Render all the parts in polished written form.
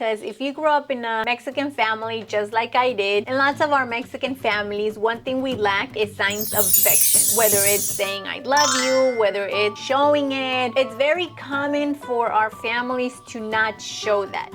Because if you grew up in a Mexican family just like I did, in lots of our Mexican families, one thing we lack is signs of affection. Whether it's saying I love you, whether it's showing it, it's very common for our families to not show that.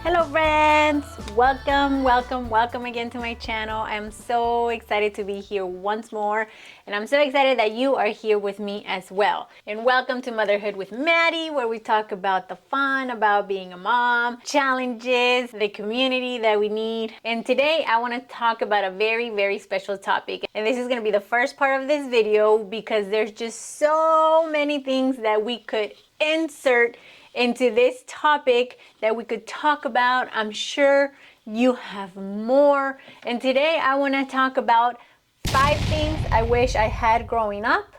Hello friends, welcome again to my channel. I'm so excited to be here once more, and I'm so excited that you are here with me as well. And welcome to Motherhood with Maddie, where we talk about the fun about being a mom, challenges, the community that we need. And today I want to talk about a very special topic, and this is going to be the first part of this video because there's just so many things that we could insert into this topic that we could talk about. I'm sure you have more. And today I want to talk about 5 things I wish I had growing up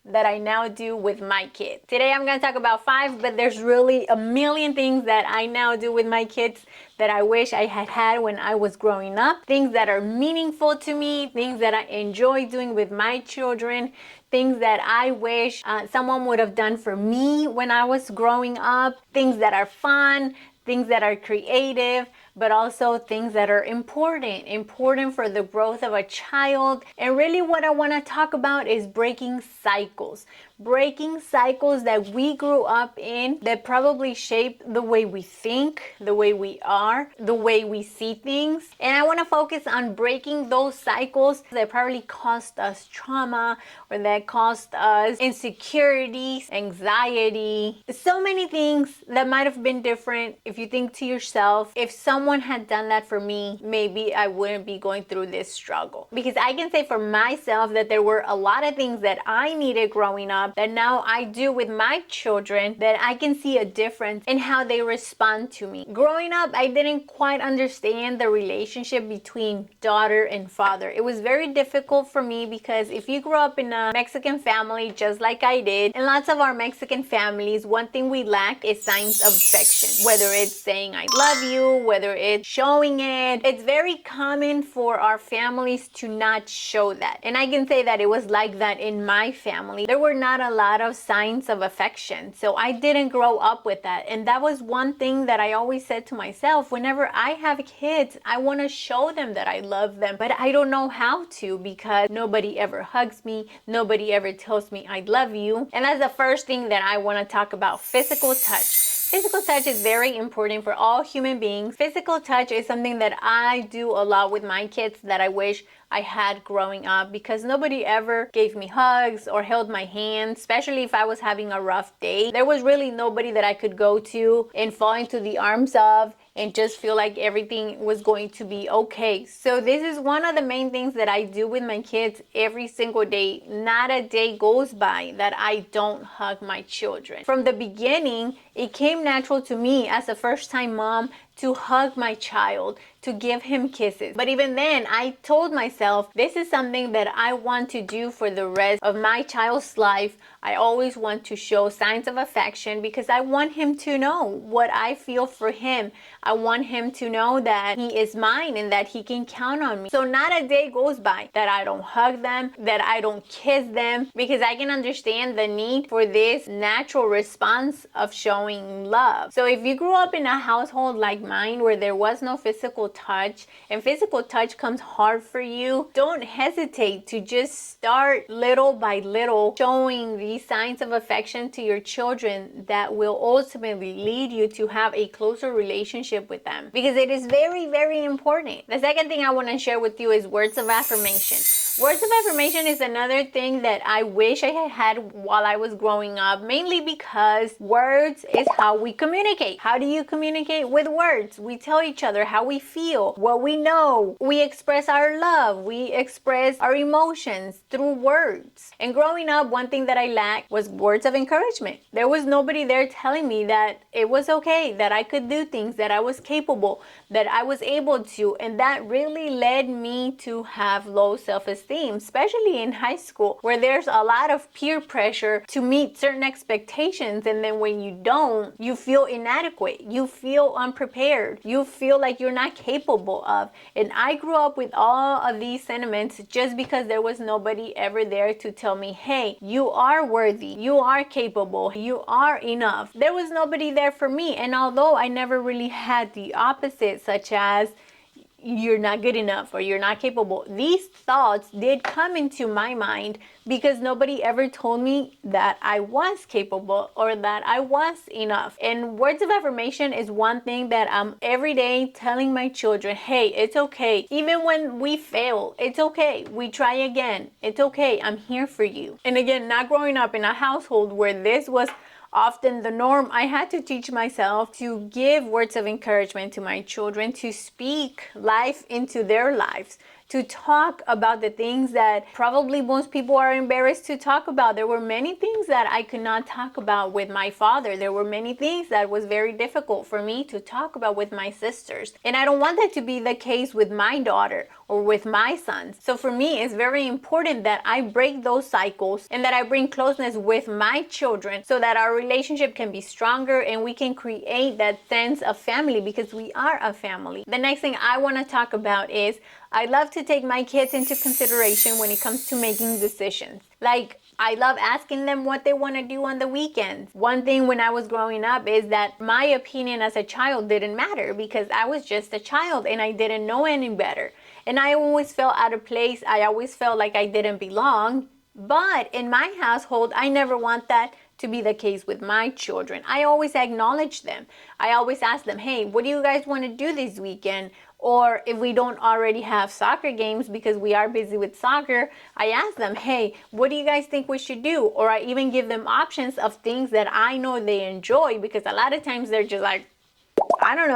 that I now do with my kids. Today I'm going to talk about 5, but there's really a million things that I now do with my kids that I wish I had had when I was growing up. Things that are meaningful to me, things that I enjoy doing with my children, things that I wish someone would have done for me when I was growing up, things that are fun, things that are creative, but also things that are important for the growth of a child. And really what I want to talk about is breaking cycles that we grew up in that probably shape the way we think, the way we are, the way we see things. And I want to focus on breaking those cycles that probably caused us trauma or that caused us insecurities, anxiety, so many things that might have been different. If you think to yourself, if someone had done that for me, maybe I wouldn't be going through this struggle. Because I can say for myself that there were a lot of things that I needed growing up that now I do with my children, that I can see a difference in how they respond to me. Growing up, I didn't quite understand the relationship between daughter and father. It was very difficult for me because if you grew up in a Mexican family just like I did, in lots of our Mexican families, one thing we lack is signs of affection. Whether it's saying I love you, whether it's showing it, it's very common for our families to not show that. And I can say that it was like that in my family. There were not a lot of signs of affection, so I didn't grow up with that. And that was one thing that I always said to myself, whenever I have kids, I want to show them that I love them, but I don't know how to because nobody ever hugs me, nobody ever tells me I love you. And that's the first thing that I want to talk about: physical touch. Physical touch is very important for all human beings. Physical touch is something that I do a lot with my kids that I wish I had growing up, because nobody ever gave me hugs or held my hand, especially if I was having a rough day. There was really nobody that I could go to and fall into the arms of and just feel like everything was going to be okay. So this is one of the main things that I do with my kids every single day. Not a day goes by that I don't hug my children. From the beginning, it came natural to me as a first-time mom to hug my child, to give him kisses. But even then, I told myself, this is something that I want to do for the rest of my child's life. I always want to show signs of affection because I want him to know what I feel for him. I want him to know that he is mine and that he can count on me. So not a day goes by that I don't hug them, that I don't kiss them, because I can understand the need for this natural response of showing love. So if you grew up in a household like mine where there was no physical touch, and physical touch comes hard for you, don't hesitate to just start little by little showing these signs of affection to your children that will ultimately lead you to have a closer relationship with them, because it is very important. The second thing I want to share with you is words of affirmation. Words of affirmation is another thing that I wish I had had while I was growing up, mainly because words is how we communicate. How do you communicate? With words. We tell each other how we feel, what we know. We express our love. We express our emotions through words. And growing up, one thing that I lacked was words of encouragement. There was nobody there telling me that it was okay, that I could do things, that I was capable, that I was able to. And that really led me to have low self-esteem, especially in high school, where there's a lot of peer pressure to meet certain expectations. And then when you don't, you feel inadequate. You feel unprepared. unprepared, you feel like you're not capable of. And I grew up with all of these sentiments just because there was nobody ever there to tell me, hey, you are worthy, you are capable, you are enough. There was nobody there for me. And although I never really had the opposite, such as you're not good enough or you're not capable, these thoughts did come into my mind because nobody ever told me that I was capable or that I was enough. And words of affirmation is one thing that I'm every day telling my children, hey, it's okay. Even when we fail, it's okay. We try again. It's okay. I'm here for you. And again, not growing up in a household where this was often the norm, I had to teach myself to give words of encouragement to my children, to speak life into their lives, to talk about the things that probably most people are embarrassed to talk about. There were many things that I could not talk about with my father. There were many things that was very difficult for me to talk about with my sisters. And I don't want that to be the case with my daughter or with my sons. So for me, it's very important that I break those cycles and that I bring closeness with my children so that our relationship can be stronger and we can create that sense of family, because we are a family. The next thing I want to talk about is I love to take my kids into consideration when it comes to making decisions. Like, I love asking them what they want to do on the weekends. One thing when I was growing up is that my opinion as a child didn't matter because I was just a child and I didn't know any better. And I always felt out of place. I always felt like I didn't belong. But in my household, I never want that to be the case with my children. I always acknowledge them. I always ask them, hey, what do you guys want to do this weekend? Or if we don't already have soccer games because we are busy with soccer, I ask them, hey, what do you guys think we should do? Or I even give them options of things that I know they enjoy, because a lot of times they're just like, I don't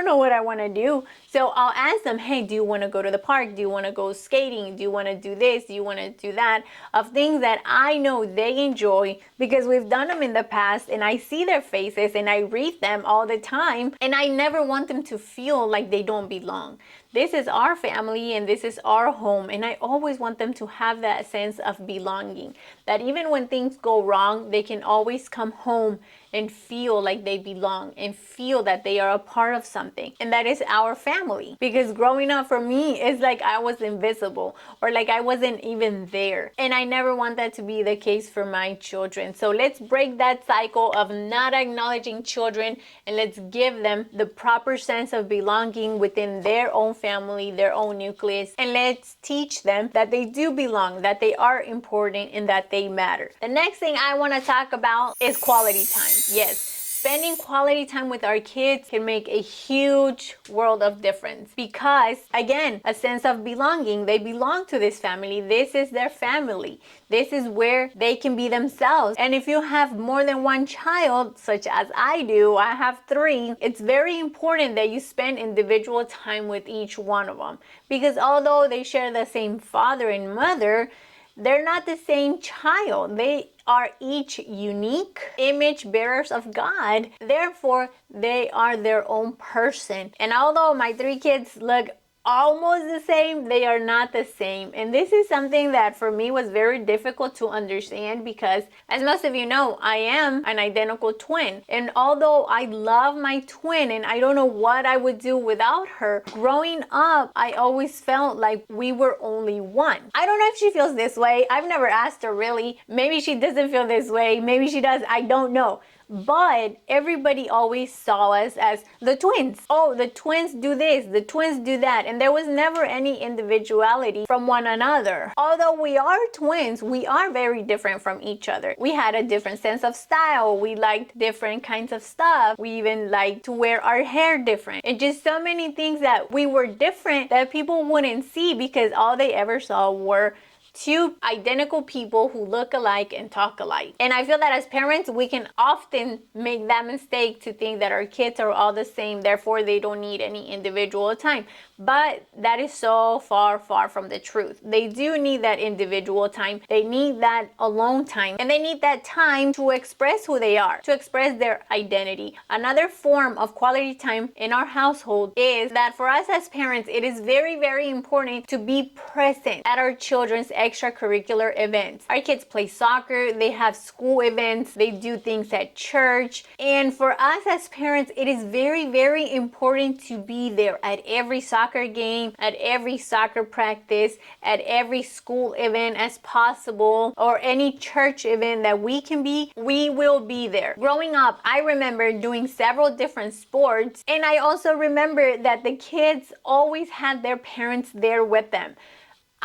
know what I want to do. So I'll ask them, hey, do you want to go to the park? Do you want to go skating? Do you want to do this? Do you want to do that? Of things that I know they enjoy because we've done them in the past and I see their faces and I read them all the time, and I never want them to feel like they don't belong. This is our family and this is our home, and I always want them to have that sense of belonging, that even when things go wrong, they can always come home and feel like they belong and feel that they are a part of something. And that is our family. Because growing up for me is like I was invisible or like I wasn't even there. And I never want that to be the case for my children. So let's break that cycle of not acknowledging children and let's give them the proper sense of belonging within their own family, their own nucleus. And let's teach them that they do belong, that they are important, and that they matter. The next thing I want to talk about is quality time. Yes, spending quality time with our kids can make a huge world of difference because, again, a sense of belonging. They belong to this family. This is their family. This is where they can be themselves. And if you have more than one child, such as I do, I have 3, it's very important that you spend individual time with each one of them. Because although they share the same father and mother, they're not the same child. They are each unique image bearers of God. Therefore, they are their own person. And although my 3 kids look almost the same, they are not the same. And this is something that for me was very difficult to understand because, as most of you know, I am an identical twin. And although I love my twin and I don't know what I would do without her, growing up, I always felt like we were only one. I don't know if she feels this way. I've never asked her really. Maybe she doesn't feel this way. Maybe she does. I don't know. But everybody always saw us as the twins. Oh, the twins do this, the twins do that. And there was never any individuality from one another. Although we are twins, we are very different from each other. We had a different sense of style. We liked different kinds of stuff. We even liked to wear our hair different. And just so many things that we were different that people wouldn't see because all they ever saw were 2 identical people who look alike and talk alike. And I feel that as parents, we can often make that mistake to think that our kids are all the same, therefore they don't need any individual time. But that is so far from the truth. They do need that individual time. They need that alone time. And they need that time to express who they are, to express their identity. Another form of quality time in our household is that for us as parents, it is very, very important to be present at our children's extracurricular events. Our kids play soccer, they have school events, they do things at church. And for us as parents, it is very, very important to be there at every soccer game, at every soccer practice, at every school event as possible, or any church event that we can be, we will be there. Growing up, I remember doing several different sports, and I also remember that the kids always had their parents there with them.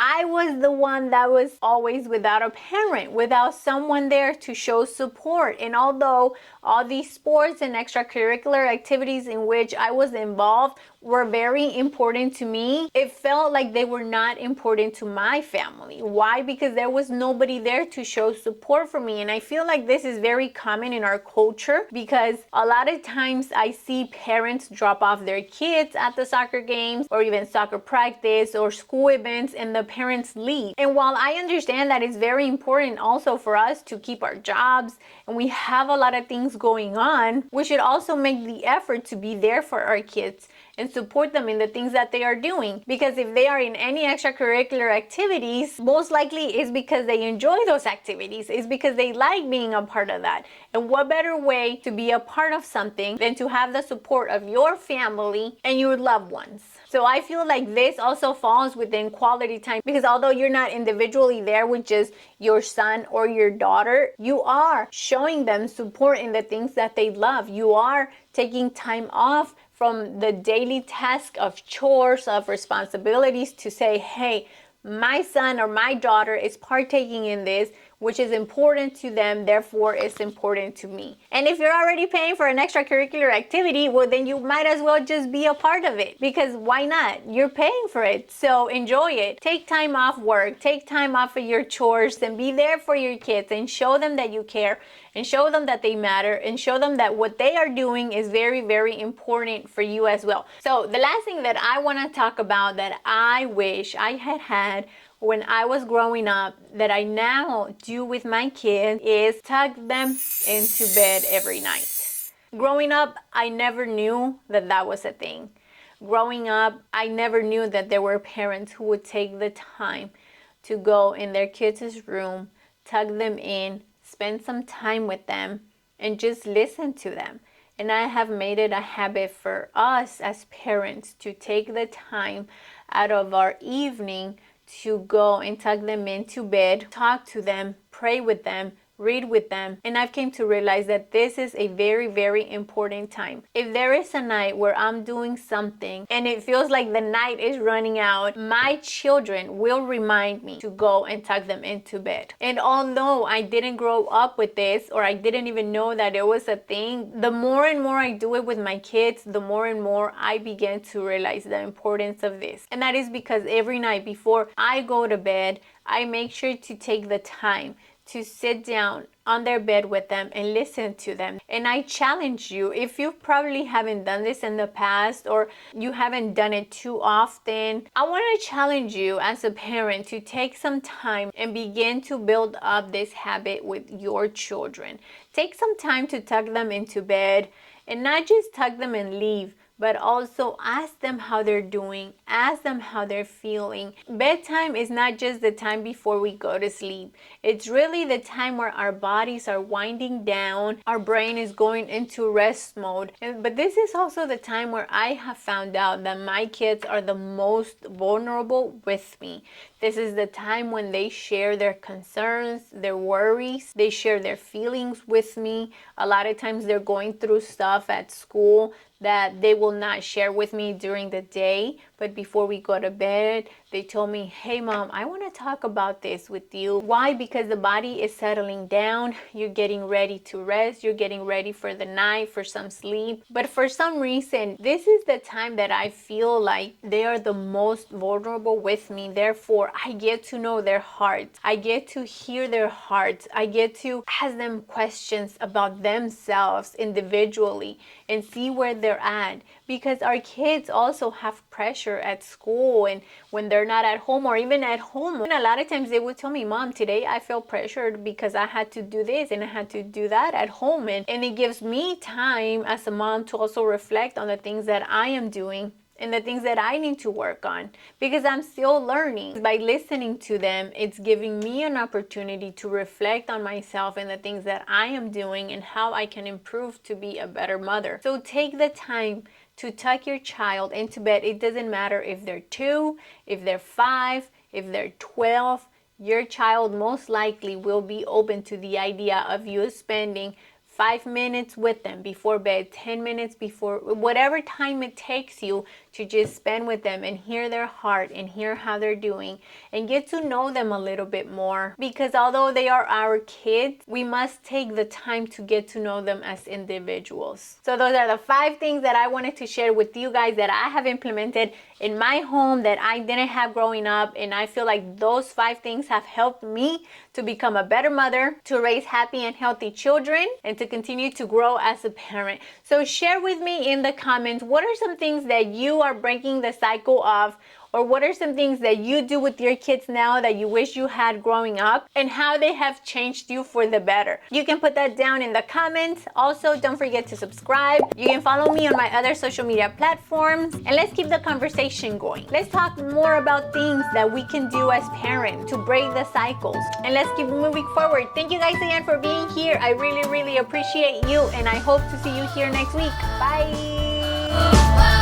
I was the one that was always without a parent, without someone there to show support. And although all these sports and extracurricular activities in which I was involved were very important to me, it felt like they were not important to my family. Why? Because there was nobody there to show support for me. And I feel like this is very common in our culture, because a lot of times I see parents drop off their kids at the soccer games or even soccer practice or school events, and the parents leave. And while I understand that it's very important also for us to keep our jobs and we have a lot of things going on, we should also make the effort to be there for our kids and support them in the things that they are doing. Because if they are in any extracurricular activities, most likely it's because they enjoy those activities. It's because they like being a part of that. And what better way to be a part of something than to have the support of your family and your loved ones? So I feel like this also falls within quality time, because although you're not individually there with just your son or your daughter, you are showing them support in the things that they love. You are taking time off from the daily task of chores, of responsibilities, to say, hey, my son or my daughter is partaking in this, which is important to them, therefore it's important to me. And if you're already paying for an extracurricular activity, well, then you might as well just be a part of it, because why not? You're paying for it, so enjoy it. Take time off work, take time off of your chores, and be there for your kids and show them that you care, and show them that they matter, and show them that what they are doing is very, very important for you as well. So the last thing that I want to talk about that I wish I had when I was growing up, that I now do with my kids, is tuck them into bed every night. Growing up, I never knew that that was a thing. Growing up, I never knew that there were parents who would take the time to go in their kids' room, tuck them in, spend some time with them, and just listen to them. And I have made it a habit for us as parents to take the time out of our evening to go and tuck them into bed, talk to them, pray with them, read with them. And I've came to realize that this is a very, very important time. If there is a night where I'm doing something and it feels like the night is running out, my children will remind me to go and tuck them into bed. And although I didn't grow up with this, or I didn't even know that it was a thing, the more and more I do it with my kids, the more and more I begin to realize the importance of this. And that is because every night before I go to bed, I make sure to take the time to sit down on their bed with them and listen to them. And I challenge you, if you probably haven't done this in the past, or you haven't done it too often, I want to challenge you as a parent to take some time and begin to build up this habit with your children. Take some time to tuck them into bed, and not just tuck them and leave, but also ask them how they're doing, ask them how they're feeling. Bedtime is not just the time before we go to sleep. It's really the time where our bodies are winding down, our brain is going into rest mode. But this is also the time where I have found out that my kids are the most vulnerable with me. This is the time when they share their concerns, their worries, they share their feelings with me. A lot of times they're going through stuff at school that they will not share with me during the day, but before we go to bed, they told me, hey mom, I want to talk about this with you. Why? Because the body is settling down, you're getting ready to rest, you're getting ready for the night, for some sleep. But for some reason, this is the time that I feel like they are the most vulnerable with me. Therefore, I get to know their hearts, I get to hear their hearts, I get to ask them questions about themselves individually and see where they're at. Because our kids also have pressure at school, and when they're not at home, or even at home, and a lot of times they would tell me, mom, today I felt pressured because I had to do this and I had to do that at home. And it gives me time as a mom to also reflect on the things that I am doing and the things that I need to work on, because I'm still learning. By listening to them, it's giving me an opportunity to reflect on myself and the things that I am doing and how I can improve to be a better mother. So take the time to tuck your child into bed. It doesn't matter if they're 2, if they're 5, if they're 12. Your child most likely will be open to the idea of you spending 5 minutes with them before bed, 10 minutes before, whatever time it takes you to just spend with them and hear their heart and hear how they're doing and get to know them a little bit more. Because although they are our kids, we must take the time to get to know them as individuals. So those are the 5 things that I wanted to share with you guys that I have implemented in my home that I didn't have growing up, and I feel like those 5 things have helped me to become a better mother, to raise happy and healthy children, and to continue to grow as a parent. So share with me in the comments, what are some things that you are breaking the cycle of, or what are some things that you do with your kids now that you wish you had growing up, and how they have changed you for the better? You can put that down in the comments. Also, don't forget to subscribe. You can follow me on my other social media platforms, and let's keep the conversation going. Let's talk more about things that we can do as parents to break the cycles, and let's keep moving forward. Thank you guys again for being here. I really, really appreciate you, and I hope to see you here next week. Bye.